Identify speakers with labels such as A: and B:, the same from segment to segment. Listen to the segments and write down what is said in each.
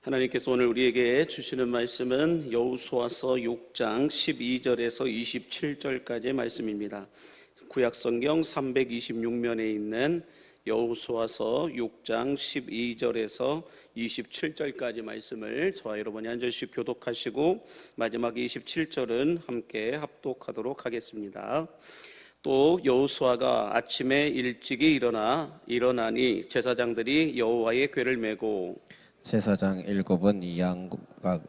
A: 하나님께서 오늘 우리에게 주시는 말씀은 여호수아서 6장 12절에서 27절까지의 말씀입니다. 구약성경 326면에 있는 여호수아서 6장 12절에서 27절까지 말씀을 저와 여러분이 한 절씩 교독하시고 마지막 27절은 함께 합독하도록 하겠습니다. 또 여호수아가 아침에 일찍이 일어나니 제사장들이 여호와의 궤를 메고
B: 제사장 일곱은 이 양각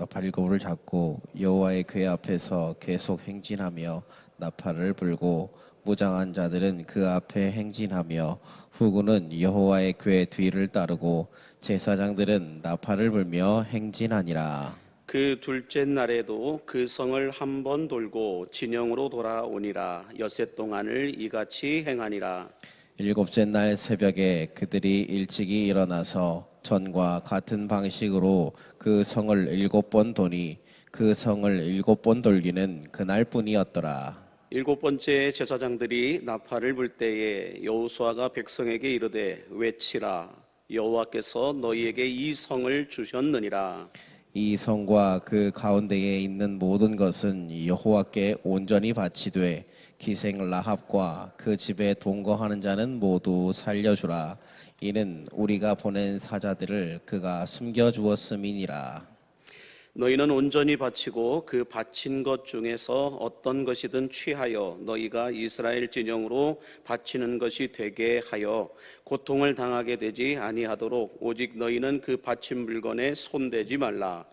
B: 발굽을 잡고 여호와의 궤 앞에서 계속 행진하며 나팔을 불고 무장한 자들은 그 앞에 행진하며 후군은 여호와의 궤 뒤를 따르고 제사장들은 나팔을 불며 행진하니라.
A: 그 둘째 날에도 그 성을 한 번 돌고 진영으로 돌아오니라. 엿새 동안을 이같이 행하니라.
B: 일곱째 날 새벽에 그들이 일찍이 일어나서 전과 같은 방식으로 그 성을 7번 도니 그 성을 7번 돌기는 그날뿐이었더라.
A: 일곱 번째 제사장들이 나팔을 불 때에 여호수아가 백성에게 이르되 외치라. 여호와께서 너희에게 이 성을 주셨느니라.
B: 이 성과 그 가운데에 있는 모든 것은 여호와께 온전히 바치되 기생 라합과 그 집에 동거하는 자는 모두 살려주라. 이는 우리가 보낸 사자들을 그가 숨겨주었음이니라.
A: 너희는 온전히 바치고 그 바친 것 중에서 어떤 것이든 취하여 너희가 이스라엘 진영으로 바치는 것이 되게 하여 고통을 당하게 되지 아니하도록 오직 너희는 그 바친 물건에 손대지 말라.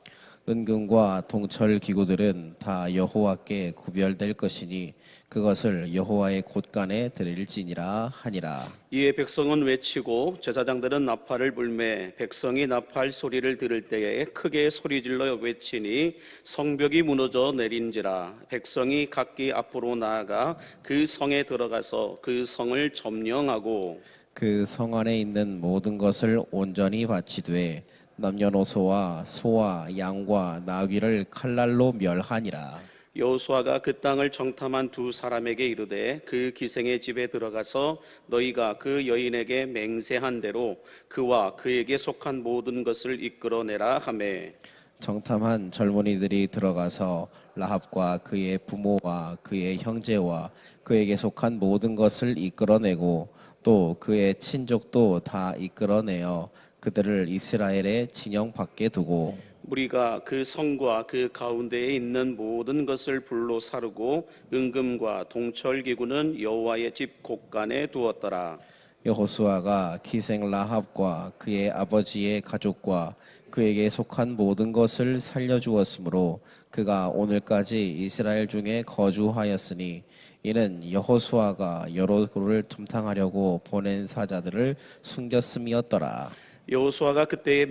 B: 은금과 동철 기구들은 다 여호와께 구별될 것이니 그것을 여호와의 곳간에 드릴지니라 하니라.
A: 이에 백성은 외치고 제사장들은 나팔을 불매 백성이 나팔 소리를 들을 때에 크게 소리질러 외치니 성벽이 무너져 내린지라. 백성이 각기 앞으로 나아가 그 성에 들어가서 그 성을 점령하고
B: 그 성 안에 있는 모든 것을 온전히 바치되 남녀노소와 소와 양과 나귀를 칼날로 멸하니라.
A: 여호수아가 그 땅을 정탐한 두 사람에게 이르되 그 기생의 집에 들어가서 너희가 그 여인에게 맹세한 대로 그와 그에게 속한 모든 것을 이끌어내라 하매
B: 정탐한 젊은이들이 들어가서 라합과 그의 부모와 그의 형제와 그에게 속한 모든 것을 이끌어내고 또 그의 친족도 다 이끌어내어 그들을 이스라엘의 진영 밖에 두고
A: 우리가 그 성과 그 가운데에 있는 모든 것을 불로 사르고 은금과 동철기구는 여호와의 집 곳간에 두었더라.
B: 여호수아가 기생 라합과 그의 아버지의 가족과 그에게 속한 모든 것을 살려주었으므로 그가 오늘까지 이스라엘 중에 거주하였으니 이는 여호수아가 여러 고를 탐탕하려고 보낸 사자들을 숨겼음이었더라.
A: 여호수아가 그때에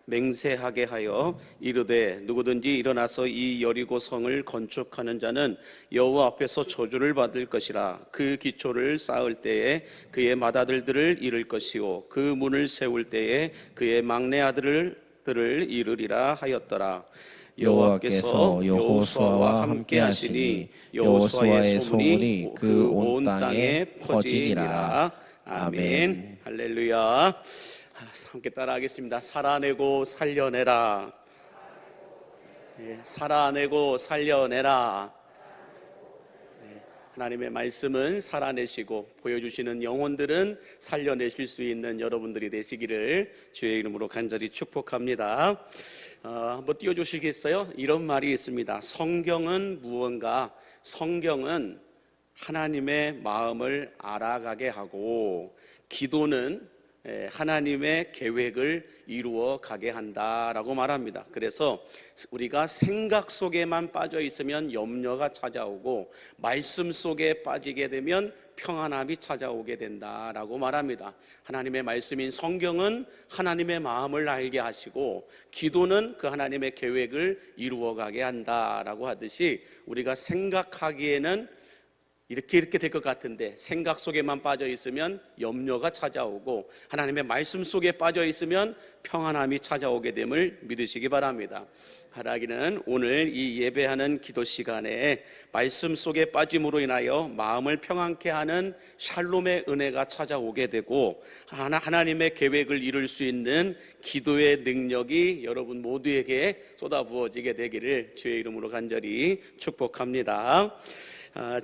A: 맹세하게 하여 이르되 누구든지 일어나서 이 여리고 성을 건축하는 자는 여호와 앞에서 저주를 받을 것이라. 그 기초를 쌓을 때에 그의 맏아들들을 이룰 것이요 그 문을 세울 때에 그의 막내 아들들을 이르리라 하였더라.
B: 여호와께서 여호수아와 함께 하시니 여호수아의 소문이 그 온 땅에 퍼지니라. 아멘.
A: 할렐루야. 함께 따라하겠습니다. 살아내고 살려내라. 네, 살아내고 살려내라. 네, 하나님의 말씀은 살아내시고 보여주시는 영혼들은 살려내실 수 있는 여러분들이 되시기를 주의 이름으로 간절히 축복합니다. 한번 띄워주시겠어요? 이런 말이 있습니다. 성경은 무언가? 성경은 하나님의 마음을 알아가게 하고 기도는 하나님의 계획을 이루어 가게 한다라고 말합니다. 그래서 우리가 생각 속에만 빠져 있으면 염려가 찾아오고 말씀 속에 빠지게 되면 평안함이 찾아오게 된다라고 말합니다. 하나님의 말씀인 성경은 하나님의 마음을 알게 하시고 기도는 그 하나님의 계획을 이루어 가게 한다라고 하듯이 우리가 생각하기에는 이렇게 될 것 같은데 생각 속에만 빠져 있으면 염려가 찾아오고 하나님의 말씀 속에 빠져 있으면 평안함이 찾아오게 됨을 믿으시기 바랍니다. 바라기는 오늘 이 예배하는 기도 시간에 말씀 속에 빠짐으로 인하여 마음을 평안케 하는 샬롬의 은혜가 찾아오게 되고 하나님의 계획을 이룰 수 있는 기도의 능력이 여러분 모두에게 쏟아부어지게 되기를 주의 이름으로 간절히 축복합니다.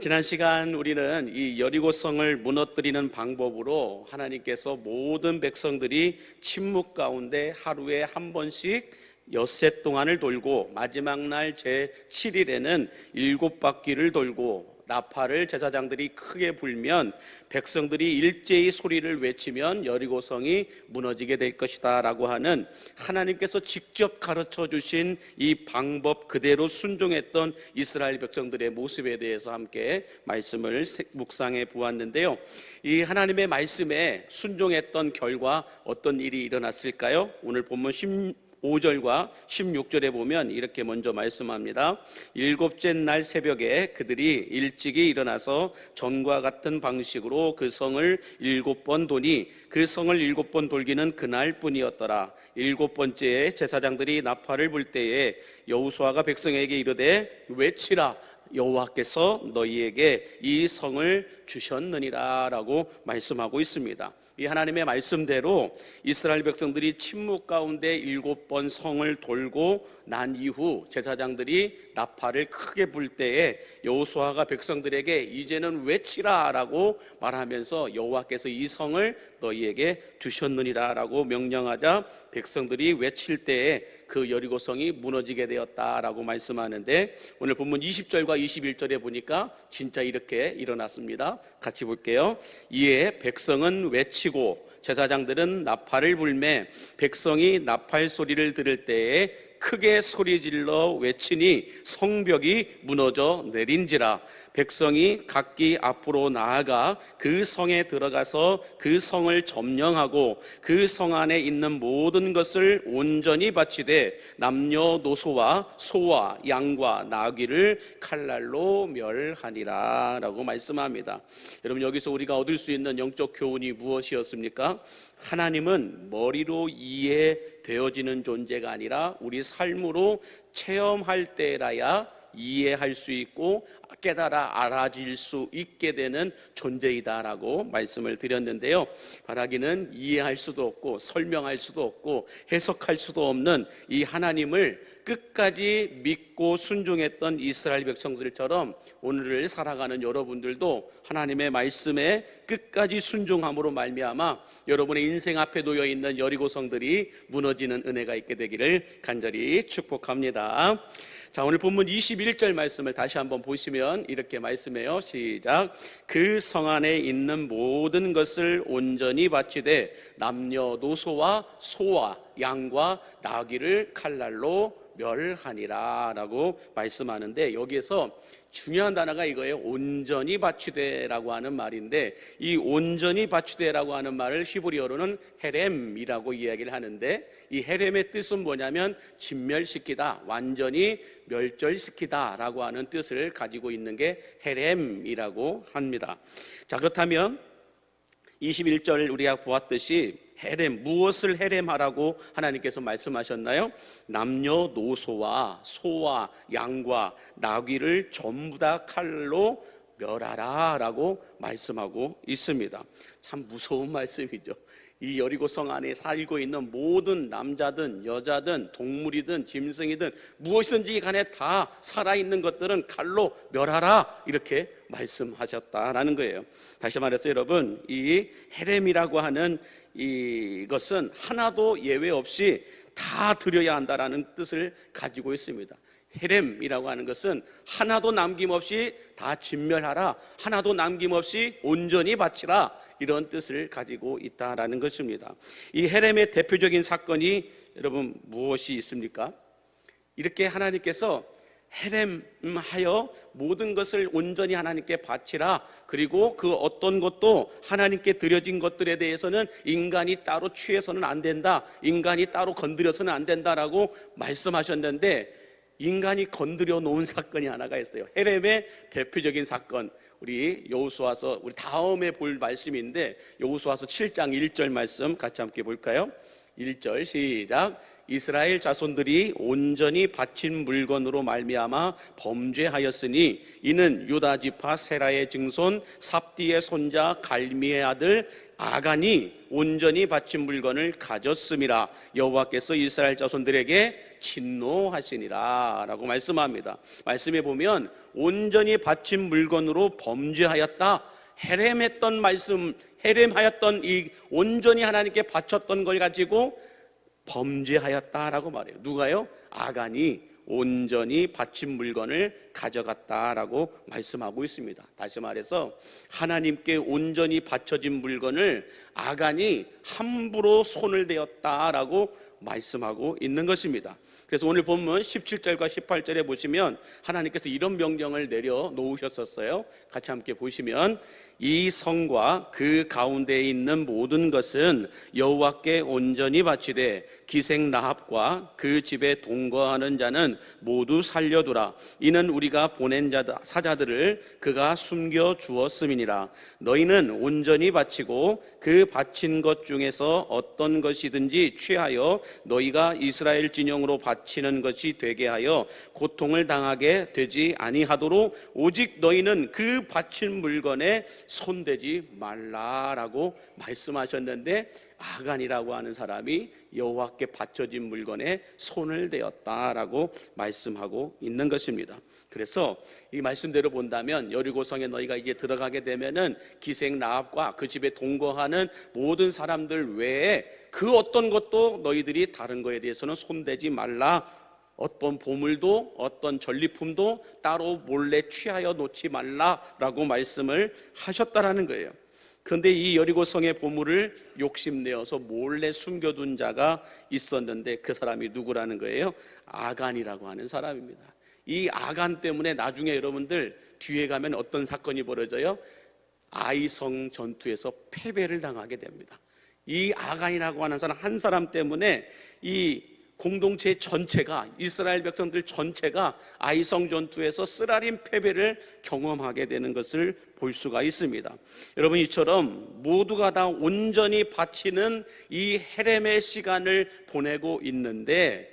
A: 지난 시간 우리는 이 여리고성을 무너뜨리는 방법으로 하나님께서 모든 백성들이 침묵 가운데 하루에 한 번씩 엿새 동안을 돌고 마지막 날 제7일에는 7바퀴를 돌고 나팔을 제사장들이 크게 불면 백성들이 일제히 소리를 외치면 여리고성이 무너지게 될 것이다 라고 하는 하나님께서 직접 가르쳐 주신 이 방법 그대로 순종했던 이스라엘 백성들의 모습에 대해서 함께 말씀을 묵상해 보았는데요. 이 하나님의 말씀에 순종했던 결과 어떤 일이 일어났을까요? 오늘 본문 5절과 16절에 보면 이렇게 먼저 말씀합니다. 일곱째 날 새벽에 그들이 일찍이 일어나서 전과 같은 방식으로 그 성을 7번 도니 그 성을 7번 돌기는 그날뿐이었더라. 7번째에 제사장들이 나팔을 불 때에 여호수아가 백성에게 이르되 외치라 여호와께서 너희에게 이 성을 주셨느니라 라고 말씀하고 있습니다. 이 하나님의 말씀대로 이스라엘 백성들이 침묵 가운데 7번 성을 돌고 난 이후 제사장들이 나팔을 크게 불 때에 여호수아가 백성들에게 이제는 외치라 라고 말하면서 여호와께서 이 성을 너희에게 주셨느니라 라고 명령하자 백성들이 외칠 때에 그 여리고성이 무너지게 되었다라고 말씀하는데 오늘 본문 20절과 21절에 보니까 진짜 이렇게 일어났습니다. 같이 볼게요. 이에 백성은 외치고 제사장들은 나팔을 불매 백성이 나팔 소리를 들을 때에 크게 소리질러 외치니 성벽이 무너져 내린지라. 백성이 각기 앞으로 나아가 그 성에 들어가서 그 성을 점령하고 그 성 안에 있는 모든 것을 온전히 바치되 남녀노소와 소와 양과 나귀를 칼날로 멸하니라 라고 말씀합니다. 여러분 여기서 우리가 얻을 수 있는 영적 교훈이 무엇이었습니까? 하나님은 머리로 이해되어지는 존재가 아니라 우리 삶으로 체험할 때라야 이해할 수 있고 깨달아 알아질 수 있게 되는 존재이다라고 말씀을 드렸는데요. 바라기는 이해할 수도 없고 설명할 수도 없고 해석할 수도 없는 이 하나님을 끝까지 믿고 순종했던 이스라엘 백성들처럼 오늘을 살아가는 여러분들도 하나님의 말씀에 끝까지 순종함으로 말미암아 여러분의 인생 앞에 놓여 있는 여리고성들이 무너지는 은혜가 있게 되기를 간절히 축복합니다. 자, 오늘 본문 21절 말씀을 다시 한번 보시면 이렇게 말씀해요. 시작. 그 성 안에 있는 모든 것을 온전히 바치되 남녀노소와 소와 양과 나귀를 칼날로 멸하니라 라고 말씀하는데 여기에서 중요한 단어가 이거예요. 온전히 바치되라고 하는 말인데 이 온전히 바치되라고 하는 말을 히브리어로는 헤렘이라고 이야기를 하는데 이 헤렘의 뜻은 뭐냐면 진멸시키다, 완전히 멸절시키다 라고 하는 뜻을 가지고 있는 게 헤렘이라고 합니다. 자, 그렇다면 21절 우리가 보았듯이 헤렘, 무엇을 헤렘하라고 하나님께서 말씀하셨나요? 남녀노소와 소와 양과 나귀를 전부 다 칼로 멸하라 라고 말씀하고 있습니다. 참 무서운 말씀이죠. 이 여리고성 안에 살고 있는 모든 남자든 여자든 동물이든 짐승이든 무엇이든지 간에 다 살아있는 것들은 칼로 멸하라 이렇게 말씀하셨다라는 거예요. 다시 말해서 여러분 이 헤렘이라고 하는 이것은 하나도 예외 없이 다 드려야 한다라는 뜻을 가지고 있습니다. 헤렘이라고 하는 것은 하나도 남김없이 다 진멸하라, 하나도 남김없이 온전히 바치라 이런 뜻을 가지고 있다라는 것입니다. 이 헤렘의 대표적인 사건이 여러분 무엇이 있습니까? 이렇게 하나님께서 헤렘하여 모든 것을 온전히 하나님께 바치라, 그리고 그 어떤 것도 하나님께 드려진 것들에 대해서는 인간이 따로 취해서는 안 된다, 인간이 따로 건드려서는 안 된다라고 말씀하셨는데 인간이 건드려 놓은 사건이 하나가 있어요. 헤렘의 대표적인 사건, 우리 여호수아서 우리 다음에 볼 말씀인데 여호수아서 7장 1절 말씀 같이 함께 볼까요? 1절 시작. 이스라엘 자손들이 온전히 바친 물건으로 말미암아 범죄하였으니 이는 유다 지파 세라의 증손 삽디의 손자 갈미의 아들 아간이 온전히 바친 물건을 가졌음이라. 여호와께서 이스라엘 자손들에게 진노하시니라 라고 말씀합니다. 말씀에 보면 온전히 바친 물건으로 범죄하였다, 헤렘했던 말씀, 헤렘하였던 이 온전히 하나님께 바쳤던 걸 가지고 범죄하였다라고 말해요. 누가요? 아간이 온전히 바친 물건을 가져갔다라고 말씀하고 있습니다. 다시 말해서 하나님께 온전히 바쳐진 물건을 아간이 함부로 손을 대었다라고 말씀하고 있는 것입니다. 그래서 오늘 본문 17절과 18절에 보시면 하나님께서 이런 명령을 내려 놓으셨었어요. 같이 함께 보시면 이 성과 그 가운데에 있는 모든 것은 여호와께 온전히 바치되 기생 라합과 그 집에 동거하는 자는 모두 살려두라. 이는 우리가 보낸 사자들을 그가 숨겨 주었음이니라. 너희는 온전히 바치고 그 바친 것 중에서 어떤 것이든지 취하여 너희가 이스라엘 진영으로 바치는 것이 되게 하여 고통을 당하게 되지 아니하도록 오직 너희는 그 바친 물건에 손대지 말라라고 말씀하셨는데, 아간이라고 하는 사람이 여호와께 바쳐진 물건에 손을 대었다라고 말씀하고 있는 것입니다. 그래서 이 말씀대로 본다면 여리고성에 너희가 이제 들어가게 되면은 기생 라합과 그 집에 동거하는 모든 사람들 외에 그 어떤 것도 너희들이 다른 거에 대해서는 손대지 말라. 어떤 보물도 어떤 전리품도 따로 몰래 취하여 놓지 말라라고 말씀을 하셨다라는 거예요. 그런데 이 여리고성의 보물을 욕심내어서 몰래 숨겨둔 자가 있었는데 그 사람이 누구라는 거예요? 아간이라고 하는 사람입니다. 이 아간 때문에 나중에 여러분들 뒤에 가면 어떤 사건이 벌어져요? 아이성 전투에서 패배를 당하게 됩니다. 이 아간이라고 하는 사람 한 사람 때문에 이 공동체 전체가, 이스라엘 백성들 전체가 아이성 전투에서 쓰라린 패배를 경험하게 되는 것을 볼 수가 있습니다. 여러분, 이처럼 모두가 다 온전히 바치는 이 헤렘의 시간을 보내고 있는데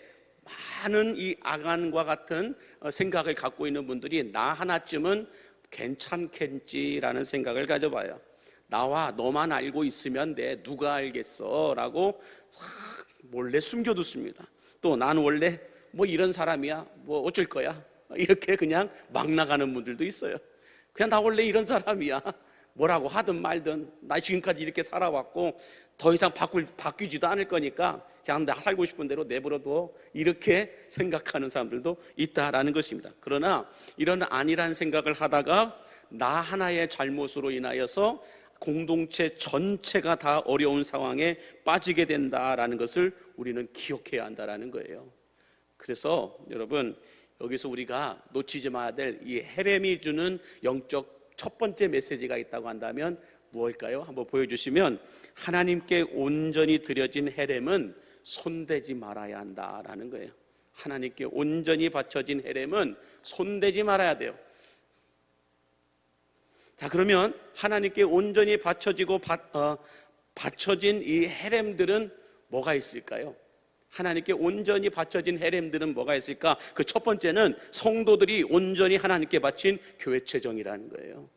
A: 많은 이 아간과 같은 생각을 갖고 있는 분들이 나 하나쯤은 괜찮겠지라는 생각을 가져봐요. 나와 너만 알고 있으면 돼, 누가 알겠어 라고 몰래 숨겨두습니다. 또 난 원래 뭐 이런 사람이야, 뭐 어쩔 거야, 이렇게 그냥 막 나가는 분들도 있어요. 그냥 나 원래 이런 사람이야, 뭐라고 하든 말든 나 지금까지 이렇게 살아왔고 더 이상 바뀌지도 않을 거니까 그냥 나 살고 싶은 대로 내버려둬, 이렇게 생각하는 사람들도 있다라는 것입니다. 그러나 이런 아니란 생각을 하다가 나 하나의 잘못으로 인하여서 공동체 전체가 다 어려운 상황에 빠지게 된다라는 것을 우리는 기억해야 한다라는 거예요. 그래서 여러분, 여기서 우리가 놓치지 말아야 될 이 헤렘이 주는 영적 첫 번째 메시지가 있다고 한다면 무엇일까요? 한번 보여주시면, 하나님께 온전히 드려진 헤렘은 손대지 말아야 한다라는 거예요. 하나님께 온전히 바쳐진 헤렘은 손대지 말아야 돼요. 자, 그러면 하나님께 온전히 바쳐지고 바쳐진 이 헤렘들은 뭐가 있을까요? 하나님께 온전히 바쳐진 헤렘들은 뭐가 있을까? 그 첫 번째는 성도들이 온전히 하나님께 바친 교회 재정이라는 거예요.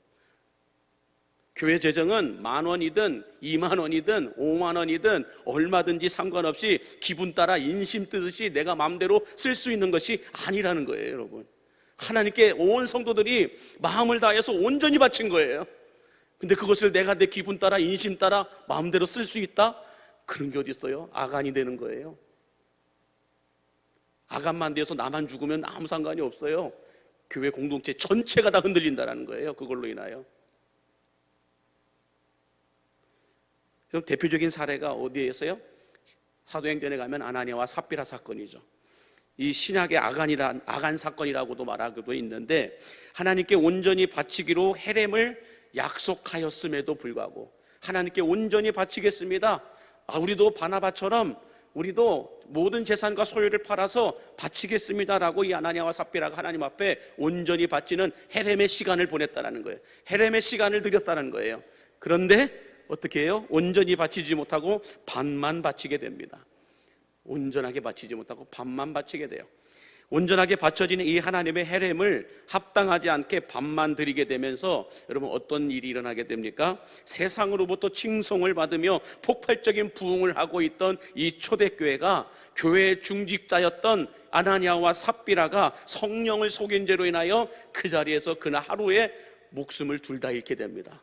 A: 교회 재정은 10,000원이든 20,000원이든 50,000원이든 얼마든지 상관없이 기분 따라 인심 뜨듯이 내가 마음대로 쓸 수 있는 것이 아니라는 거예요, 여러분. 하나님께 온 성도들이 마음을 다해서 온전히 바친 거예요. 근데 그것을 내가 내 기분 따라 인심 따라 마음대로 쓸 수 있다? 그런 게 어디 있어요? 아간이 되는 거예요. 아간만 돼서 나만 죽으면 아무 상관이 없어요. 교회 공동체 전체가 다 흔들린다는 거예요, 그걸로 인하여. 그럼 대표적인 사례가 어디에서요? 사도행전에 가면 아나니아와 삽비라 사건이죠. 이 신약의 아간 사건이라고도 말하기도 있는데, 하나님께 온전히 바치기로 헤렘을 약속하였음에도 불구하고 하나님께 온전히 바치겠습니다, 우리도 바나바처럼 우리도 모든 재산과 소유를 팔아서 바치겠습니다라고 이 아나니아와 삽비라가 하나님 앞에 온전히 바치는 헤렘의 시간을 보냈다는 거예요. 헤렘의 시간을 드렸다는 거예요. 그런데 어떻게 해요? 온전히 바치지 못하고 반만 바치게 됩니다. 온전하게 바치지 못하고 반만 바치게 돼요. 온전하게 바쳐지는 이 하나님의 헤렘을 합당하지 않게 반만 드리게 되면서 여러분 어떤 일이 일어나게 됩니까? 세상으로부터 칭송을 받으며 폭발적인 부흥을 하고 있던 이 초대교회가 교회의 중직자였던 아나니아와 삽비라가 성령을 속인 죄로 인하여 그 자리에서 그날 하루에 목숨을 둘 다 잃게 됩니다.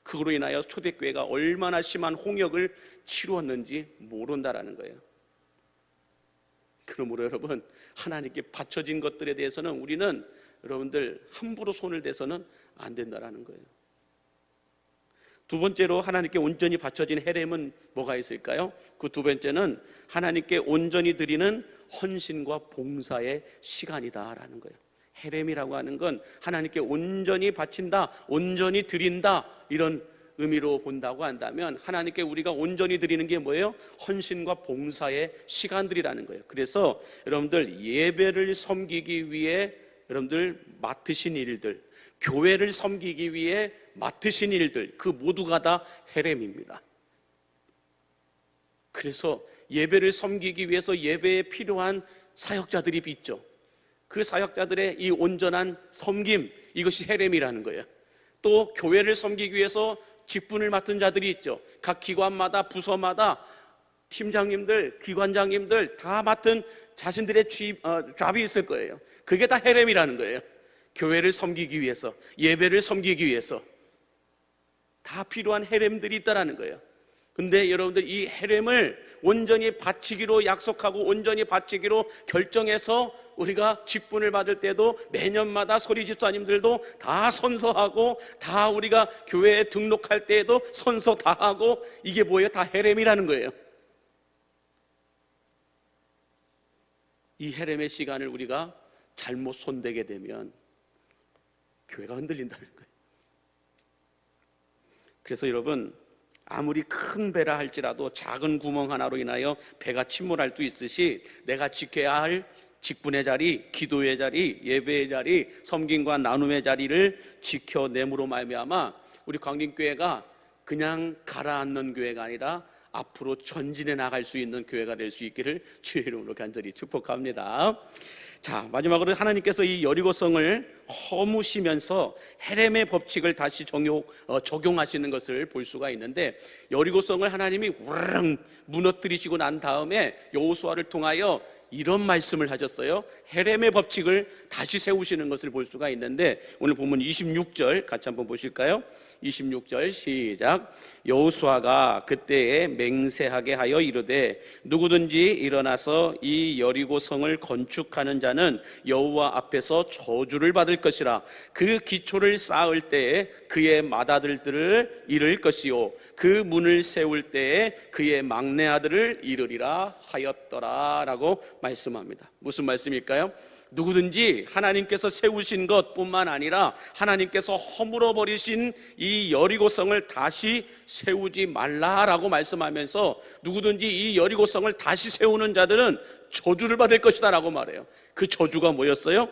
A: 그로 인하여 초대교회가 얼마나 심한 홍역을 치루었는지 모른다라는 거예요. 그러므로 여러분, 하나님께 바쳐진 것들에 대해서는 우리는 여러분들 함부로 손을 대서는 안 된다라는 거예요. 두 번째로 하나님께 온전히 바쳐진 헤렘은 뭐가 있을까요? 그 두 번째는 하나님께 온전히 드리는 헌신과 봉사의 시간이다라는 거예요. 헤렘이라고 하는 건 하나님께 온전히 바친다, 온전히 드린다, 이런 의미로 본다고 한다면 하나님께 우리가 온전히 드리는 게 뭐예요? 헌신과 봉사의 시간들이라는 거예요. 그래서 여러분들 예배를 섬기기 위해 여러분들 맡으신 일들, 교회를 섬기기 위해 맡으신 일들, 그 모두가 다 헤렘입니다. 그래서 예배를 섬기기 위해서 예배에 필요한 사역자들이 있죠. 그 사역자들의 이 온전한 섬김, 이것이 헤렘이라는 거예요. 또 교회를 섬기기 위해서 직분을 맡은 자들이 있죠. 각 기관마다, 부서마다 팀장님들, 기관장님들 다 맡은 자신들의 잡이 있을 거예요. 그게 다 헤렘이라는 거예요. 교회를 섬기기 위해서, 예배를 섬기기 위해서 다 필요한 헤렘들이 있다라는 거예요. 근데 여러분들 이 헤렘을 온전히 바치기로 약속하고 온전히 바치기로 결정해서 우리가 직분을 받을 때도 매년마다 소리 집사님들도 다 선서하고, 다 우리가 교회에 등록할 때에도 선서 다 하고, 이게 뭐예요? 다 헤렘이라는 거예요. 이 헤렘의 시간을 우리가 잘못 손대게 되면 교회가 흔들린다는 거예요. 그래서 여러분, 아무리 큰 배라 할지라도 작은 구멍 하나로 인하여 배가 침몰할 수 있듯이 내가 지켜야 할 직분의 자리, 기도의 자리, 예배의 자리, 섬김과 나눔의 자리를 지켜냄으로 말미암아 우리 광림교회가 그냥 가라앉는 교회가 아니라 앞으로 전진해 나갈 수 있는 교회가 될 수 있기를 주의 이름으로 간절히 축복합니다. 자, 마지막으로 하나님께서 이 여리고성을 허무시면서 헤렘의 법칙을 다시 적용하시는 것을 볼 수가 있는데, 여리고성을 하나님이 우르릉 무너뜨리시고 난 다음에 여호수아를 통하여 이런 말씀을 하셨어요. 헤렘의 법칙을 다시 세우시는 것을 볼 수가 있는데, 오늘 본문 26절 같이 한번 보실까요? 26절 시작. 여호수아가 그때에 맹세하게 하여 이르되 누구든지 일어나서 이 여리고성을 건축하는 자는 여호와 앞에서 저주를 받을 것이라. 그 기초를 쌓을 때에 그의 맏아들들을 잃을 것이요 그 문을 세울 때에 그의 막내 아들을 잃으리라 하였더라 라고 말씀합니다. 무슨 말씀일까요? 누구든지 하나님께서 세우신 것뿐만 아니라 하나님께서 허물어 버리신 이 여리고성을 다시 세우지 말라라고 말씀하면서, 누구든지 이 여리고성을 다시 세우는 자들은 저주를 받을 것이다 라고 말해요. 그 저주가 뭐였어요?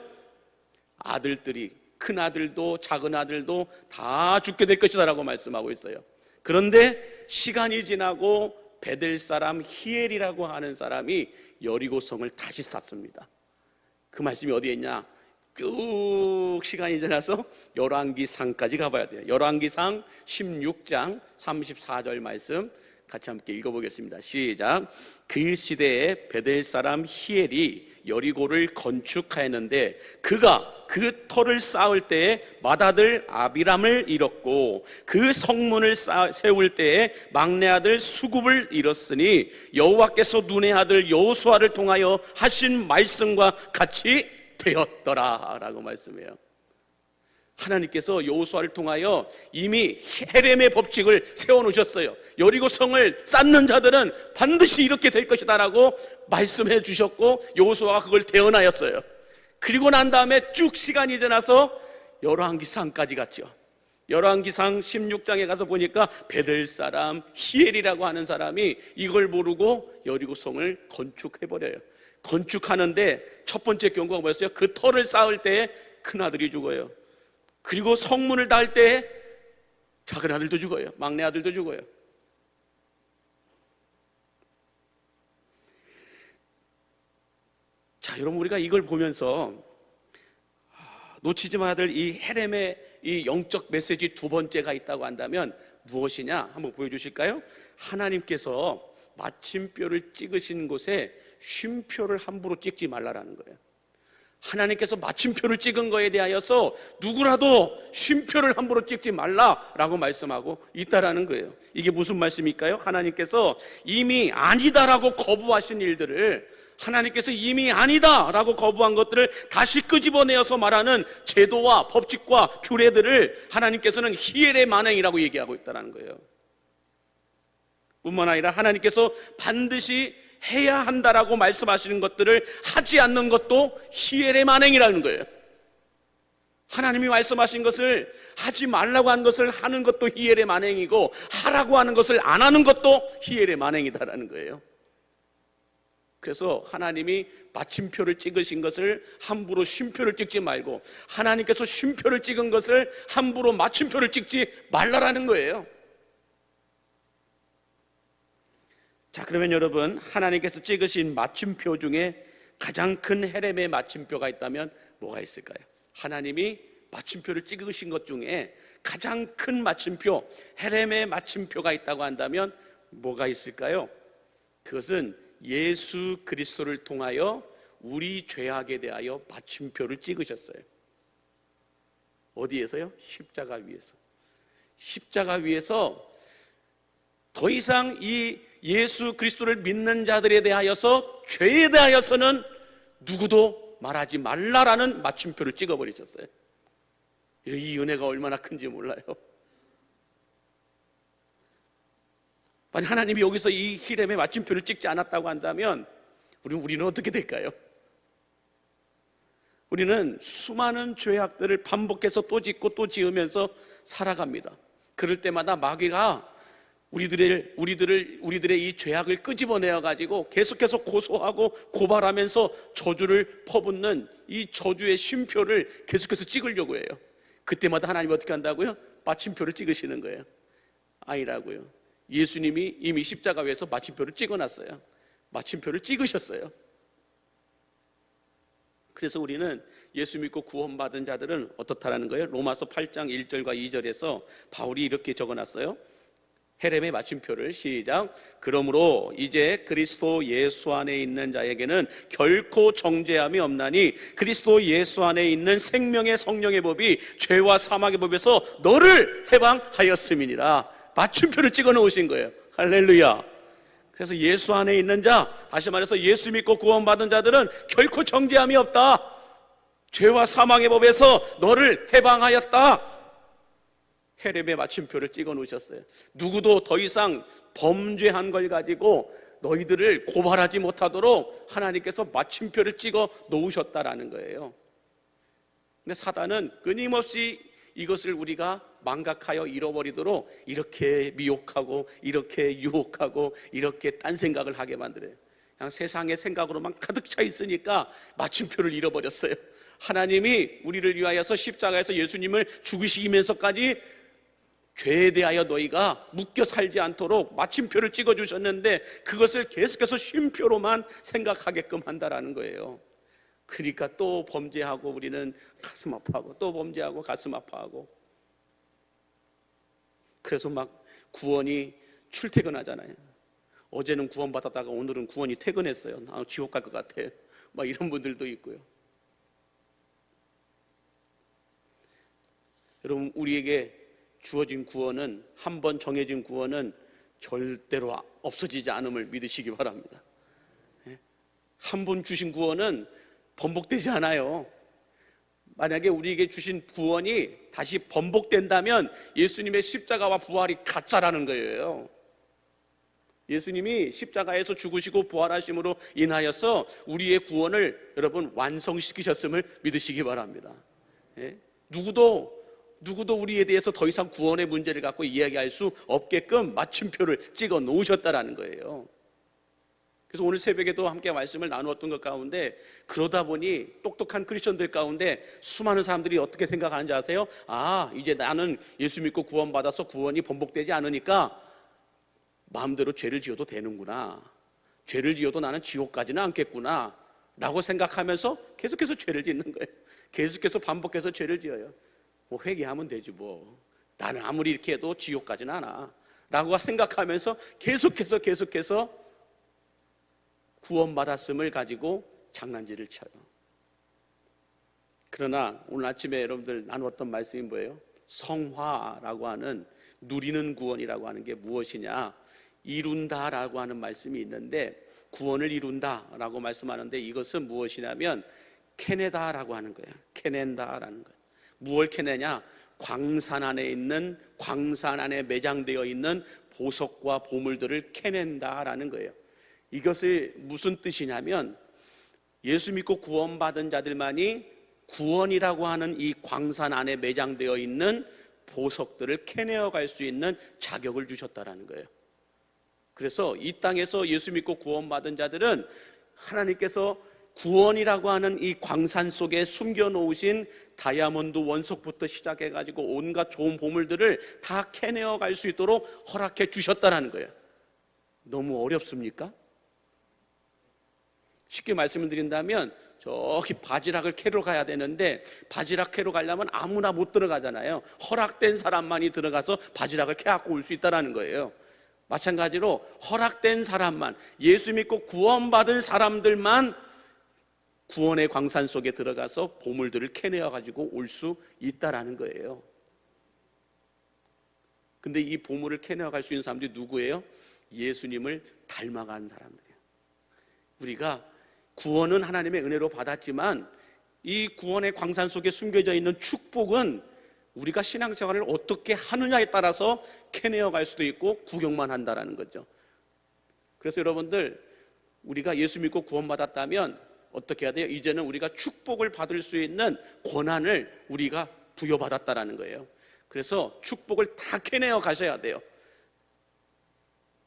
A: 아들들이, 큰 아들도 작은 아들도 다 죽게 될 것이다 라고 말씀하고 있어요. 그런데 시간이 지나고 베델 사람 히엘이라고 하는 사람이 여리고성을 다시 쌓습니다. 그 말씀이 어디에 있냐? 쭉 시간이 지나서 열왕기상까지 가봐야 돼요. 열왕기상 16장 34절 말씀 같이 함께 읽어보겠습니다. 시작. 그 시대에 베델 사람 히엘이 여리고를 건축하였는데 그가 그 터를 쌓을 때에 맏아들 아비람을 잃었고 그 성문을 세울 때에 막내 아들 수굽을 잃었으니 여호와께서 눈의 아들 여호수아를 통하여 하신 말씀과 같이 되었더라 라고 말씀해요. 하나님께서 여호수아를 통하여 이미 헤렘의 법칙을 세워놓으셨어요. 여리고성을 쌓는 자들은 반드시 이렇게 될 것이다 라고 말씀해 주셨고, 여호수아가 그걸 대언하였어요. 그리고 난 다음에 쭉 시간이 지나서 열왕기상까지 갔죠. 열왕기상 16장에 가서 보니까 베들 사람 히엘이라고 하는 사람이 이걸 모르고 여리고성을 건축해버려요. 건축하는데 첫 번째 경고가 뭐였어요? 그 터를 쌓을 때에 큰 아들이 죽어요. 그리고 성문을 달 때에 작은 아들도 죽어요. 막내 아들도 죽어요. 자, 여러분, 우리가 이걸 보면서 놓치지 말아야 될 이 헤렘의 이 영적 메시지 두 번째가 있다고 한다면 무엇이냐? 한번 보여주실까요? 하나님께서 마침표를 찍으신 곳에 쉼표를 함부로 찍지 말라라는 거예요. 하나님께서 마침표를 찍은 거에 대하여서 누구라도 쉼표를 함부로 찍지 말라라고 말씀하고 있다라는 거예요. 이게 무슨 말씀일까요? 하나님께서 이미 아니다라고 거부하신 일들을, 하나님께서 이미 아니다라고 거부한 것들을 다시 끄집어내어서 말하는 제도와 법칙과 규례들을 하나님께서는 히엘의 만행이라고 얘기하고 있다는 거예요. 뿐만 아니라 하나님께서 반드시 해야 한다라고 말씀하시는 것들을 하지 않는 것도 히엘의 만행이라는 거예요. 하나님이 말씀하신 것을 하지 말라고 한 것을 하는 것도 히엘의 만행이고, 하라고 하는 것을 안 하는 것도 히엘의 만행이다라는 거예요. 그래서 하나님이 마침표를 찍으신 것을 함부로 쉼표를 찍지 말고, 하나님께서 쉼표를 찍은 것을 함부로 마침표를 찍지 말라라는 거예요. 자, 그러면 여러분, 하나님께서 찍으신 마침표 중에 가장 큰 헤렘의 마침표가 있다면 뭐가 있을까요? 하나님이 마침표를 찍으신 것 중에 가장 큰 마침표, 헤렘의 마침표가 있다고 한다면 뭐가 있을까요? 그것은 예수 그리스도를 통하여 우리 죄악에 대하여 마침표를 찍으셨어요. 어디에서요? 십자가 위에서. 십자가 위에서 더 이상 이 예수 그리스도를 믿는 자들에 대하여서, 죄에 대하여서는 누구도 말하지 말라라는 마침표를 찍어버리셨어요. 이 은혜가 얼마나 큰지 몰라요. 만약 하나님이 여기서 이 히렘의 마침표를 찍지 않았다고 한다면 우리는 어떻게 될까요? 우리는 수많은 죄악들을 반복해서 또 짓고 또 지으면서 살아갑니다. 그럴 때마다 마귀가 우리들의 이 죄악을 끄집어내어 가지고 계속해서 고소하고 고발하면서 저주를 퍼붓는 이 저주의 쉼표를 계속해서 찍으려고 해요. 그때마다 하나님이 어떻게 한다고요? 마침표를 찍으시는 거예요. 아니라고요. 예수님이 이미 십자가 위에서 마침표를 찍어놨어요. 마침표를 찍으셨어요. 그래서 우리는 예수 믿고 구원받은 자들은 어떻다라는 거예요? 로마서 8장 1절과 2절에서 바울이 이렇게 적어놨어요. 헤렘의 마침표를 시작. 그러므로 이제 그리스도 예수 안에 있는 자에게는 결코 정죄함이 없나니 그리스도 예수 안에 있는 생명의 성령의 법이 죄와 사망의 법에서 너를 해방하였음이니라. 마침표를 찍어 놓으신 거예요. 할렐루야. 그래서 예수 안에 있는 자, 다시 말해서 예수 믿고 구원받은 자들은 결코 정죄함이 없다. 죄와 사망의 법에서 너를 해방하였다. 헤렘의 마침표를 찍어 놓으셨어요. 누구도 더 이상 범죄한 걸 가지고 너희들을 고발하지 못하도록 하나님께서 마침표를 찍어 놓으셨다라는 거예요. 근데 사단은 끊임없이 이것을 우리가 망각하여 잃어버리도록 이렇게 미혹하고 이렇게 유혹하고 이렇게 딴 생각을 하게 만들어요. 그냥 세상의 생각으로만 가득 차 있으니까 마침표를 잃어버렸어요. 하나님이 우리를 위하여서 십자가에서 예수님을 죽이시면서까지 죄에 대하여 너희가 묶여 살지 않도록 마침표를 찍어주셨는데 그것을 계속해서 쉼표로만 생각하게끔 한다라는 거예요. 그러니까 또 범죄하고 우리는 가슴 아파하고 또 범죄하고 가슴 아파하고, 그래서 막 구원이 출퇴근하잖아요. 어제는 구원받았다가 오늘은 구원이 퇴근했어요. 나 지옥 갈 것 같아. 막 이런 분들도 있고요. 여러분, 우리에게 주어진 구원은, 한 번 정해진 구원은 절대로 없어지지 않음을 믿으시기 바랍니다. 한 번 주신 구원은 번복되지 않아요. 만약에 우리에게 주신 구원이 다시 번복된다면 예수님의 십자가와 부활이 가짜라는 거예요. 예수님이 십자가에서 죽으시고 부활하심으로 인하여서 우리의 구원을 여러분 완성시키셨음을 믿으시기 바랍니다. 누구도 누구도 우리에 대해서 더 이상 구원의 문제를 갖고 이야기할 수 없게끔 마침표를 찍어 놓으셨다라는 거예요. 그래서 오늘 새벽에도 함께 말씀을 나누었던 것 가운데, 그러다 보니 똑똑한 크리스천들 가운데 수많은 사람들이 어떻게 생각하는지 아세요? 아, 이제 나는 예수 믿고 구원받아서 구원이 번복되지 않으니까 마음대로 죄를 지어도 되는구나, 죄를 지어도 나는 지옥 가지는 않겠구나 라고 생각하면서 계속해서 죄를 짓는 거예요. 계속해서 반복해서 죄를 지어요. 뭐 회개하면 되지 뭐, 나는 아무리 이렇게 해도 지옥 가지는 않아 라고 생각하면서 계속해서 구원받았음을 가지고 장난질을 쳐요. 그러나 오늘 아침에 여러분들 나누었던 말씀이 뭐예요? 성화라고 하는, 누리는 구원이라고 하는 게 무엇이냐, 이룬다라고 하는 말씀이 있는데, 구원을 이룬다라고 말씀하는데 이것은 무엇이냐면 캐내다라고 하는 거예요. 캐낸다라는 거예요. 무엇을 캐내냐? 광산 안에 있는, 광산 안에 매장되어 있는 보석과 보물들을 캐낸다라는 거예요. 이것이 무슨 뜻이냐면, 예수 믿고 구원받은 자들만이 구원이라고 하는 이 광산 안에 매장되어 있는 보석들을 캐내어 갈 수 있는 자격을 주셨다라는 거예요. 그래서 이 땅에서 예수 믿고 구원받은 자들은 하나님께서 구원이라고 하는 이 광산 속에 숨겨놓으신 다이아몬드 원석부터 시작해가지고 온갖 좋은 보물들을 다 캐내어 갈 수 있도록 허락해 주셨다라는 거예요. 너무 어렵습니까? 쉽게 말씀을 드린다면, 저기 바지락을 캐러 가야 되는데 바지락 캐러 가려면 아무나 못 들어가잖아요. 허락된 사람만이 들어가서 바지락을 캐갖고 올 수 있다는 거예요. 마찬가지로 허락된 사람만, 예수 믿고 구원받은 사람들만 구원의 광산 속에 들어가서 보물들을 캐내어 가지고 올 수 있다는 거예요. 근데 이 보물을 캐내어 갈 수 있는 사람들이 누구예요? 예수님을 닮아간 사람들이에요. 우리가 구원은 하나님의 은혜로 받았지만 이 구원의 광산 속에 숨겨져 있는 축복은 우리가 신앙생활을 어떻게 하느냐에 따라서 캐내어 갈 수도 있고 구경만 한다라는 거죠. 그래서 여러분들, 우리가 예수 믿고 구원받았다면 어떻게 해야 돼요? 이제는 우리가 축복을 받을 수 있는 권한을 우리가 부여받았다라는 거예요. 그래서 축복을 다 캐내어 가셔야 돼요.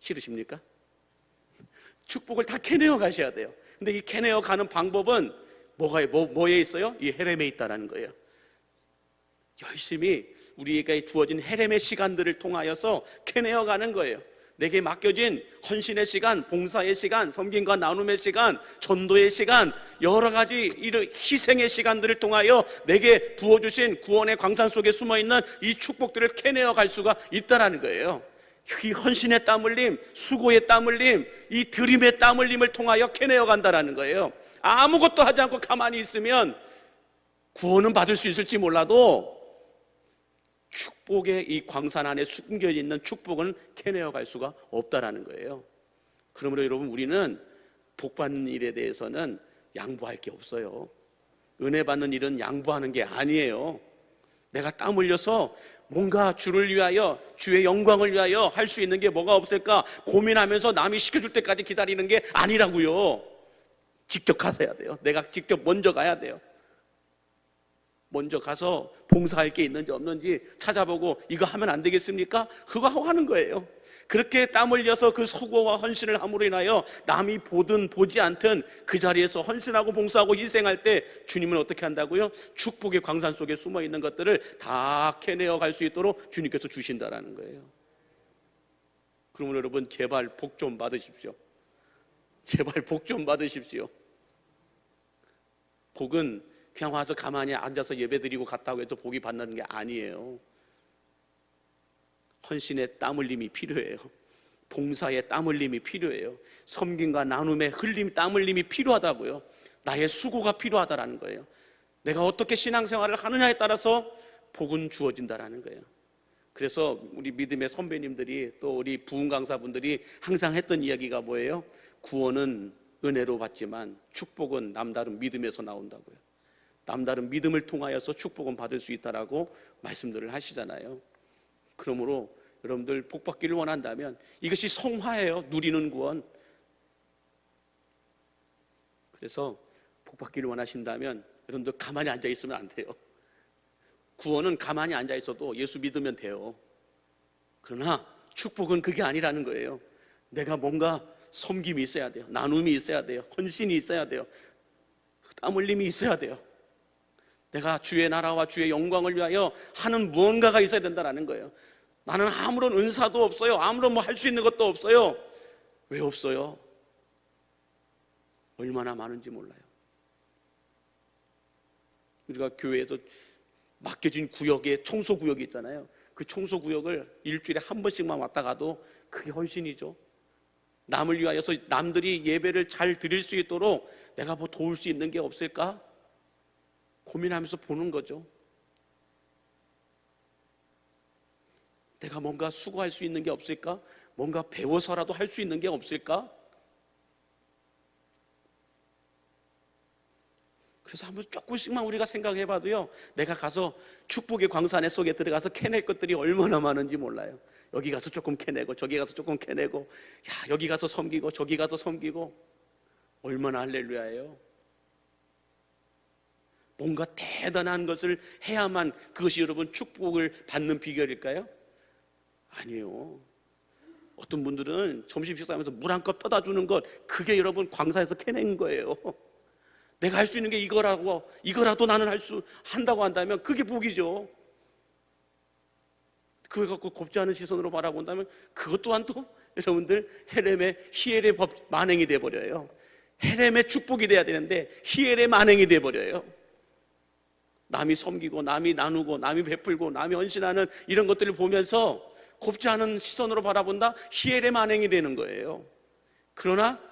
A: 싫으십니까? 축복을 다 캐내어 가셔야 돼요. 근데 이 캐내어 가는 방법은 뭐에 있어요? 이 헤렘에 있다라는 거예요. 열심히 우리에게 주어진 헤렘의 시간들을 통하여서 캐내어 가는 거예요. 내게 맡겨진 헌신의 시간, 봉사의 시간, 섬김과 나눔의 시간, 전도의 시간, 여러 가지 희생의 시간들을 통하여 내게 부어주신 구원의 광산 속에 숨어있는 이 축복들을 캐내어 갈 수가 있다는 거예요. 이 헌신의 땀 흘림, 수고의 땀 흘림, 이 드림의 땀 흘림을 통하여 캐내어 간다는 거예요. 아무것도 하지 않고 가만히 있으면 구원은 받을 수 있을지 몰라도 축복의 이 광산 안에 숨겨 있는 축복은 캐내어 갈 수가 없다라는 거예요. 그러므로 여러분, 우리는 복 받는 일에 대해서는 양보할 게 없어요. 은혜 받는 일은 양보하는 게 아니에요. 내가 땀 흘려서 뭔가 주를 위하여, 주의 영광을 위하여 할 수 있는 게 뭐가 없을까 고민하면서 남이 시켜줄 때까지 기다리는 게 아니라고요. 직접 가셔야 돼요. 내가 직접 먼저 가야 돼요. 먼저 가서 봉사할 게 있는지 없는지 찾아보고, 이거 하면 안 되겠습니까? 그거 하고 하는 거예요. 그렇게 땀 흘려서 그 수고와 헌신을 함으로 인하여 남이 보든 보지 않든 그 자리에서 헌신하고 봉사하고 희생할 때 주님은 어떻게 한다고요? 축복의 광산 속에 숨어있는 것들을 다 캐내어 갈 수 있도록 주님께서 주신다라는 거예요. 그러면 여러분, 제발 복 좀 받으십시오. 제발 복 좀 받으십시오. 복은 그냥 와서 가만히 앉아서 예배드리고 갔다고 해도 복이 받는 게 아니에요. 헌신의 땀 흘림이 필요해요. 봉사의 땀 흘림이 필요해요. 섬김과 나눔의 땀 흘림이 필요하다고요. 나의 수고가 필요하다라는 거예요. 내가 어떻게 신앙생활을 하느냐에 따라서 복은 주어진다라는 거예요. 그래서 우리 믿음의 선배님들이, 또 우리 부흥 강사분들이 항상 했던 이야기가 뭐예요? 구원은 은혜로 받지만 축복은 남다른 믿음에서 나온다고요. 남다른 믿음을 통하여서 축복은 받을 수 있다라고 말씀들을 하시잖아요. 그러므로 여러분들 복 받기를 원한다면 이것이 성화예요. 누리는 구원. 그래서 복 받기를 원하신다면 여러분들 가만히 앉아 있으면 안 돼요. 구원은 가만히 앉아 있어도 예수 믿으면 돼요. 그러나 축복은 그게 아니라는 거예요. 내가 뭔가 섬김이 있어야 돼요. 나눔이 있어야 돼요. 헌신이 있어야 돼요. 땀 흘림이 있어야 돼요. 내가 주의 나라와 주의 영광을 위하여 하는 무언가가 있어야 된다는 거예요. 나는 아무런 은사도 없어요. 아무런 뭐 할 수 있는 것도 없어요. 왜 없어요? 얼마나 많은지 몰라요. 우리가 교회에서 맡겨진 구역에 청소구역이 있잖아요. 그 청소구역을 일주일에 한 번씩만 왔다 가도 그게 헌신이죠. 남을 위하여서 남들이 예배를 잘 드릴 수 있도록 내가 뭐 도울 수 있는 게 없을까? 고민하면서 보는 거죠. 내가 뭔가 수고할 수 있는 게 없을까? 뭔가 배워서라도 할 수 있는 게 없을까? 그래서 한번 조금씩만 우리가 생각해 봐도요, 내가 가서 축복의 광산에 속에 들어가서 캐낼 것들이 얼마나 많은지 몰라요. 여기 가서 조금 캐내고 저기 가서 조금 캐내고, 야, 여기 가서 섬기고 저기 가서 섬기고, 얼마나 할렐루야예요. 뭔가 대단한 것을 해야만 그것이 여러분 축복을 받는 비결일까요? 아니에요. 어떤 분들은 점심 식사하면서 물 한 컵 떠다 주는 것, 그게 여러분 광산에서 캐낸 거예요. 내가 할 수 있는 게 이거라도 나는 한다고 한다면 그게 복이죠. 그걸 갖고 곱지 않은 시선으로 바라본다면 그것 또한 또 여러분들 헤렘의 희엘의 법 만행이 돼버려요. 헤렘의 축복이 돼야 되는데 희엘의 만행이 돼버려요. 남이 섬기고 남이 나누고 남이 베풀고 남이 헌신하는 이런 것들을 보면서 곱지 않은 시선으로 바라본다, 희엘의 만행이 되는 거예요. 그러나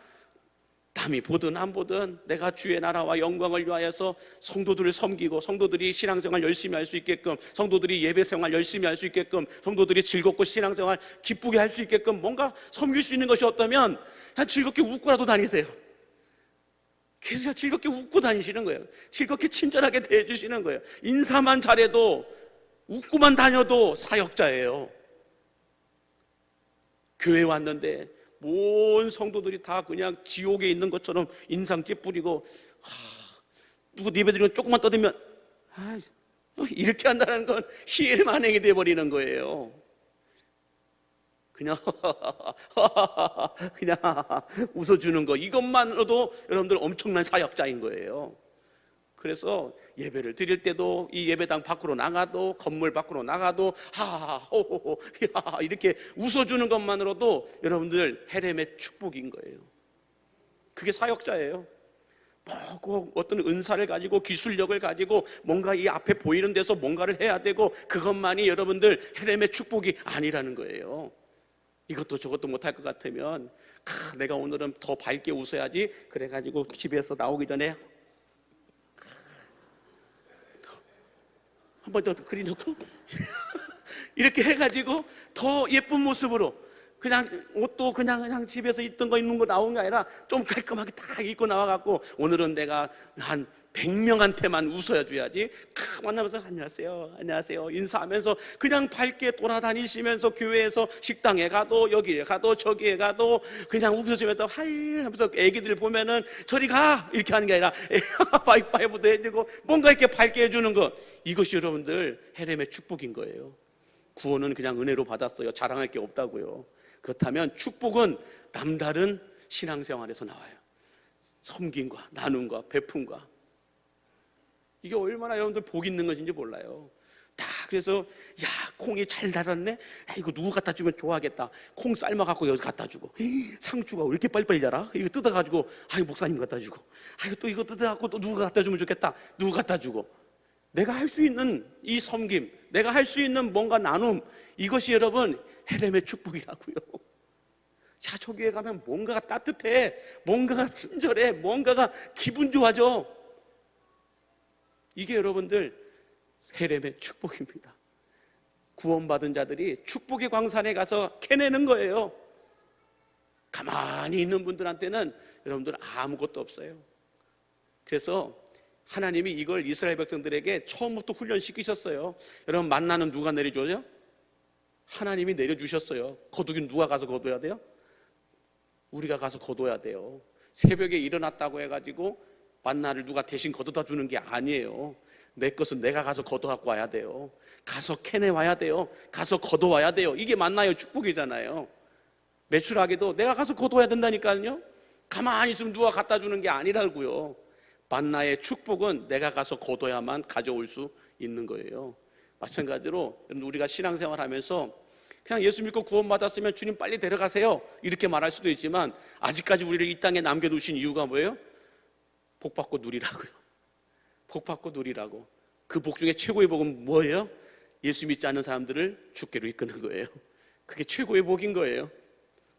A: 남이 보든 안 보든 내가 주의 나라와 영광을 위하여서 성도들을 섬기고 성도들이 신앙생활 열심히 할 수 있게끔, 성도들이 예배생활 열심히 할 수 있게끔, 성도들이 즐겁고 신앙생활 기쁘게 할 수 있게끔 뭔가 섬길 수 있는 것이 없다면 그냥 즐겁게 웃고라도 다니세요. 그래서 즐겁게 웃고 다니시는 거예요. 즐겁게 친절하게 대해주시는 거예요. 인사만 잘해도, 웃고만 다녀도 사역자예요. 교회 왔는데 온 성도들이 다 그냥 지옥에 있는 것처럼 인상 찌푸리고, 누구 예배드리면 조금만 떠들면 이렇게 한다는 건 희엘 만행이 돼버리는 거예요. 그냥 그냥 웃어주는 거, 이것만으로도 여러분들 엄청난 사역자인 거예요. 그래서 예배를 드릴 때도 이 예배당 밖으로 나가도, 건물 밖으로 나가도 하하하 호호호 야 이렇게 웃어주는 것만으로도 여러분들 헤렘의 축복인 거예요. 그게 사역자예요. 꼭 어떤 은사를 가지고 기술력을 가지고 뭔가 이 앞에 보이는 데서 뭔가를 해야 되고, 그것만이 여러분들 헤렘의 축복이 아니라는 거예요. 이것도 저것도 못할 것 같으면 내가 오늘은 더 밝게 웃어야지, 그래가지고 집에서 나오기 전에 한 번 더 그려놓고 이렇게 해가지고 더 예쁜 모습으로, 그냥 옷도 그냥 집에서 입던 거 입는 거 나온 게 아니라 좀 깔끔하게 딱 입고 나와갖고 오늘은 내가 한 100명한테만 웃어줘야지, 만나면서 안녕하세요 안녕하세요 인사하면서 그냥 밝게 돌아다니시면서 교회에서 식당에 가도 여기에 가도 저기에 가도 그냥 웃으시면서 하이 하면서 애기들 보면은 저리 가 이렇게 하는 게 아니라 바이바이부터 해주고 뭔가 이렇게 밝게 해주는 것, 이것이 여러분들 헤렘의 축복인 거예요. 구원은 그냥 은혜로 받았어요. 자랑할 게 없다고요. 그렇다면 축복은 남다른 신앙생활에서 나와요. 섬김과 나눔과 베품과, 이게 얼마나 여러분들 복 있는 것인지 몰라요. 다 그래서 야 콩이 잘 자랐네, 이거 누구 갖다 주면 좋아하겠다, 콩 삶아갖고 여기 갖다 주고, 상추가 왜 이렇게 빨리빨리 자라, 이거 뜯어가지고 목사님 갖다 주고, 또 이거 뜯어갖고 또 누가 갖다 주면 좋겠다, 누구 갖다 주고, 내가 할 수 있는 이 섬김, 내가 할 수 있는 뭔가 나눔, 이것이 여러분 헤렘의 축복이라고요. 자, 저 교회 가면 뭔가가 따뜻해, 뭔가가 친절해, 뭔가가 기분 좋아져. 이게 여러분들 헤렘의 축복입니다. 구원받은 자들이 축복의 광산에 가서 캐내는 거예요. 가만히 있는 분들한테는 여러분들 아무것도 없어요. 그래서 하나님이 이걸 이스라엘 백성들에게 처음부터 훈련시키셨어요. 여러분, 만나는 누가 내려줘요? 하나님이 내려주셨어요. 거두긴 누가 가서 거둬야 돼요? 우리가 가서 거둬야 돼요. 새벽에 일어났다고 해가지고 만나를 누가 대신 걷어다 주는 게 아니에요. 내 것은 내가 가서 걷어갖고 와야 돼요. 가서 캐내와야 돼요. 가서 걷어와야 돼요. 이게 만나의 축복이잖아요. 매출하게도 내가 가서 걷어와야 된다니까요. 가만히 있으면 누가 갖다 주는 게 아니라고요. 만나의 축복은 내가 가서 걷어야만 가져올 수 있는 거예요. 마찬가지로 우리가 신앙생활하면서 그냥 예수 믿고 구원받았으면 주님 빨리 데려가세요 이렇게 말할 수도 있지만, 아직까지 우리를 이 땅에 남겨두신 이유가 뭐예요? 복 받고 누리라고요. 복 받고 누리라고. 그 복 중에 최고의 복은 뭐예요? 예수 믿지 않는 사람들을 주께로 이끄는 거예요. 그게 최고의 복인 거예요.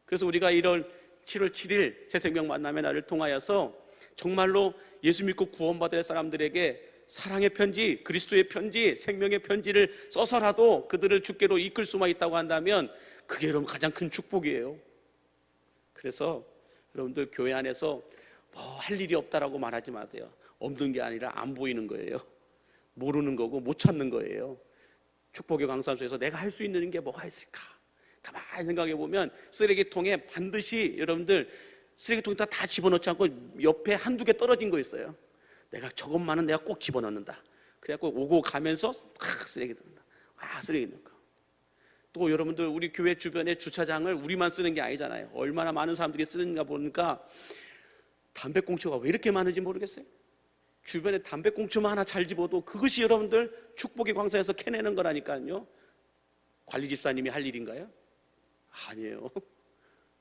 A: 그래서 우리가 7월 7일 새 생명 만남의 날을 통하여서 정말로 예수 믿고 구원받을 사람들에게 사랑의 편지, 그리스도의 편지, 생명의 편지를 써서라도 그들을 주께로 이끌 수만 있다고 한다면 그게 여러분 가장 큰 축복이에요. 그래서 여러분들 교회 안에서 뭐 할 일이 없다라고 말하지 마세요. 없는 게 아니라 안 보이는 거예요. 모르는 거고 못 찾는 거예요. 축복의 광산소에서 내가 할 수 있는 게 뭐가 있을까? 가만히 생각해 보면 쓰레기통에 반드시 여러분들 쓰레기통 다 집어넣지 않고 옆에 한두 개 떨어진 거 있어요. 내가 저것만은 내가 꼭 집어넣는다. 그래갖고 오고 가면서 쓰레기 넣는다. 쓰레기 넣는 거. 또 여러분들 우리 교회 주변에 주차장을 우리만 쓰는 게 아니잖아요. 얼마나 많은 사람들이 쓰는가 보니까 담배꽁초가 왜 이렇게 많은지 모르겠어요. 주변에 담배꽁초만 하나 잘 집어도 그것이 여러분들 축복의 광산에서 캐내는 거라니까요. 관리 집사님이 할 일인가요? 아니에요.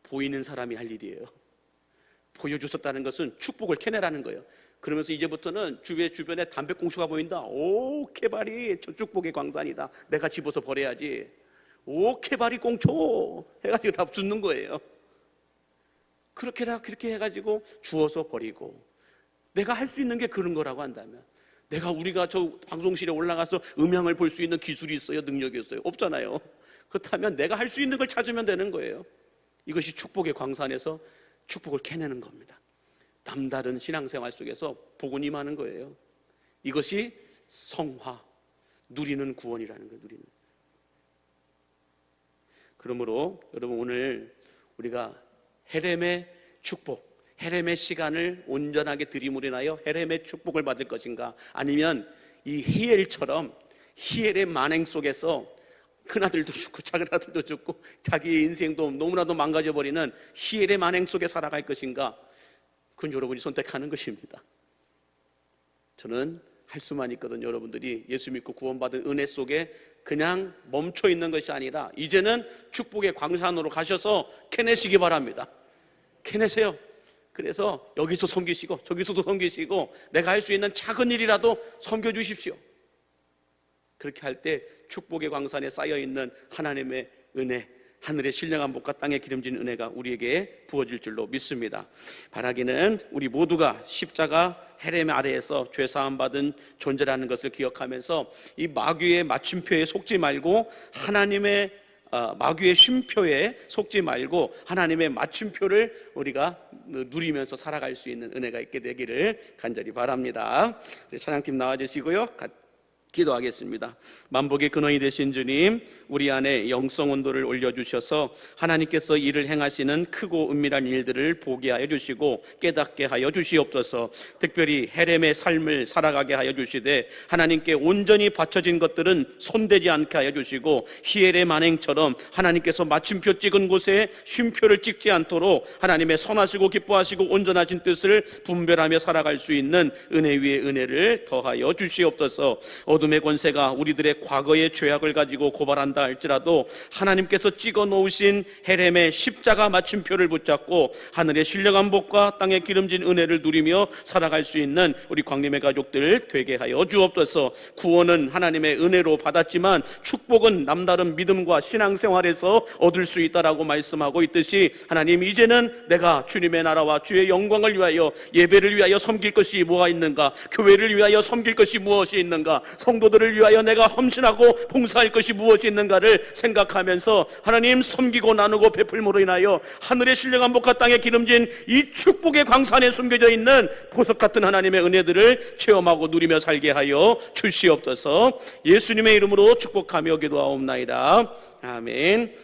A: 보이는 사람이 할 일이에요. 보여주셨다는 것은 축복을 캐내라는 거예요. 그러면서 이제부터는 주변에 담배꽁초가 보인다. 오, 케바리, 저 축복의 광산이다. 내가 집어서 버려야지. 오, 케바리 꽁초 해가지고 다 줍는 거예요. 그렇게 해가지고 주워서 버리고, 내가 할 수 있는 게 그런 거라고 한다면, 우리가 저 방송실에 올라가서 음향을 볼 수 있는 기술이 있어요? 능력이 있어요? 없잖아요. 그렇다면 내가 할 수 있는 걸 찾으면 되는 거예요. 이것이 축복의 광산에서 축복을 캐내는 겁니다. 남다른 신앙생활 속에서 복은 임하는 거예요. 이것이 성화, 누리는 구원이라는 거예요. 누리는. 그러므로 여러분, 오늘 우리가 헤렘의 축복, 헤렘의 시간을 온전하게 들이물인하여 헤렘의 축복을 받을 것인가, 아니면 이 히엘처럼 히엘의 만행 속에서 큰아들도 죽고 작은아들도 죽고 자기의 인생도 너무나도 망가져버리는 히엘의 만행 속에 살아갈 것인가, 그건 여러분이 선택하는 것입니다. 저는 할 수만 있거든. 여러분들이 예수 믿고 구원받은 은혜 속에 그냥 멈춰 있는 것이 아니라 이제는 축복의 광산으로 가셔서 캐내시기 바랍니다. 캐내세요. 그래서 여기서 섬기시고 저기서도 섬기시고 내가 할 수 있는 작은 일이라도 섬겨주십시오. 그렇게 할 때 축복의 광산에 쌓여있는 하나님의 은혜, 하늘의 신령한 복과 땅에 기름진 은혜가 우리에게 부어질 줄로 믿습니다. 바라기는 우리 모두가 십자가 헤렘 아래에서 죄사함 받은 존재라는 것을 기억하면서 이 마귀의 마침표에 속지 말고 하나님의 마귀의 쉼표에 속지 말고 하나님의 마침표를 우리가 누리면서 살아갈 수 있는 은혜가 있게 되기를 간절히 바랍니다. 찬양팀 나와주시고요. 기도하겠습니다. 만복의 근원이 되신 주님, 우리 안에 영성 온도를 올려주셔서 하나님께서 일을 행하시는 크고 은밀한 일들을 보게 하여 주시고 깨닫게 하여 주시옵소서. 특별히 헤렘의 삶을 살아가게 하여 주시되 하나님께 온전히 바쳐진 것들은 손대지 않게 하여 주시고 히엘의 만행처럼 하나님께서 마침표 찍은 곳에 쉼표를 찍지 않도록 하나님의 선하시고 기뻐하시고 온전하신 뜻을 분별하며 살아갈 수 있는 은혜 위에 은혜를 더하여 주시옵소서. 어둠의 권세가 우리들의 과거의 죄악을 가지고 고발한다 할지라도 하나님께서 찍어 놓으신 헤렘의 십자가 마침표를 붙잡고 하늘의 신령한 복과 땅의 기름진 은혜를 누리며 살아갈 수 있는 우리 광림의 가족들 되게 하여 주옵소서. 구원은 하나님의 은혜로 받았지만 축복은 남다른 믿음과 신앙생활에서 얻을 수 있다라고 말씀하고 있듯이, 하나님, 이제는 내가 주님의 나라와 주의 영광을 위하여 예배를 위하여 섬길 것이 뭐가 있는가, 교회를 위하여 섬길 것이 무엇이 있는가, 성도들을 위하여 내가 헌신하고 봉사할 것이 무엇이 있는가를 생각하면서 하나님 섬기고 나누고 베풀므로 인하여 하늘의 신령한 복과 땅에 기름진 이 축복의 광산에 숨겨져 있는 보석 같은 하나님의 은혜들을 체험하고 누리며 살게 하여 주시옵소서. 예수님의 이름으로 축복하며 기도하옵나이다. 아멘.